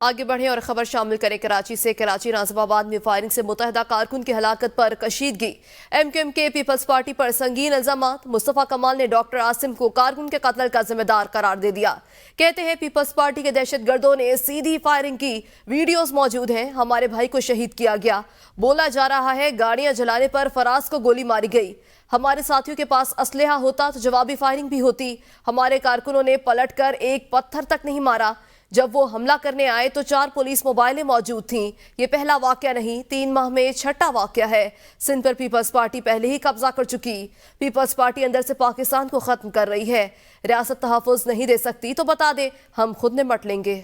آگے بڑھیں اور خبر شامل کریں کراچی سے۔ کراچی ناظم آباد میں فائرنگ سے متحدہ کارکن کی ہلاکت پر کشیدگی۔ ایم کیو ایم کے پیپلز پارٹی پر سنگین الزامات۔ مصطفیٰ کمال نے ڈاکٹر عاصم کو کارکن کے قتل کا ذمہ دار قرار دے دیا۔ کہتے ہیں پیپلز پارٹی کے دہشت گردوں نے سیدھی فائرنگ کی، ویڈیوز موجود ہیں، ہمارے بھائی کو شہید کیا گیا۔ بولا جا رہا ہے گاڑیاں جلانے پر فراز کو گولی ماری گئی۔ ہمارے ساتھیوں کے پاس اسلحہ ہوتا تو جوابی فائرنگ بھی ہوتی۔ ہمارے کارکنوں نے پلٹ کر ایک پتھر تک نہیں مارا۔ جب وہ حملہ کرنے آئے تو 4 پولیس موبائلیں موجود تھیں۔ یہ پہلا واقعہ نہیں، 3 ماہ میں چھٹا واقعہ ہے۔ سندھ پر پیپلز پارٹی پہلے ہی قبضہ کر چکی۔ پیپلز پارٹی اندر سے پاکستان کو ختم کر رہی ہے۔ ریاست تحفظ نہیں دے سکتی تو بتا دے، ہم خود نمٹ لیں گے۔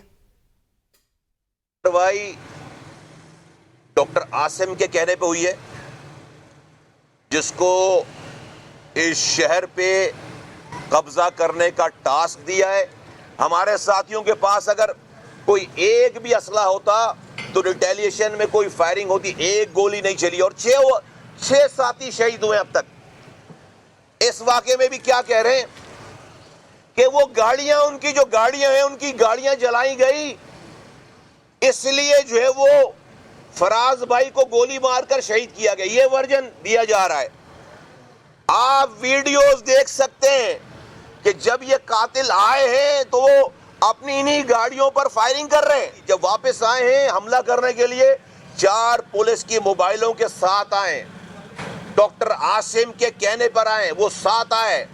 کارروائی ڈاکٹر عاصم کے کہنے پہ ہوئی ہے، جس کو اس شہر پہ قبضہ کرنے کا ٹاسک دیا ہے۔ ہمارے ساتھیوں کے پاس اگر کوئی ایک بھی اسلحہ ہوتا تو ریٹیلیشن میں کوئی فائرنگ ہوتی، ایک گولی نہیں چلی، اور 6 ساتھی شہید ہوئے اب تک۔ اس واقعے میں بھی کیا کہہ رہے ہیں کہ وہ گاڑیاں، ان کی جو گاڑیاں ہیں، ان کی گاڑیاں جلائی گئی، اس لیے جو ہے وہ فراز بھائی کو گولی مار کر شہید کیا گیا۔ یہ ورژن دیا جا رہا ہے۔ آپ ویڈیوز دیکھ سکتے ہیں کہ جب یہ قاتل آئے ہیں تو وہ اپنی انہی گاڑیوں پر فائرنگ کر رہے ہیں۔ جب واپس آئے ہیں حملہ کرنے کے لیے، 4 پولیس کی موبائلوں کے ساتھ آئے، ڈاکٹر عاصم کے کہنے پر آئے، وہ ساتھ آئے۔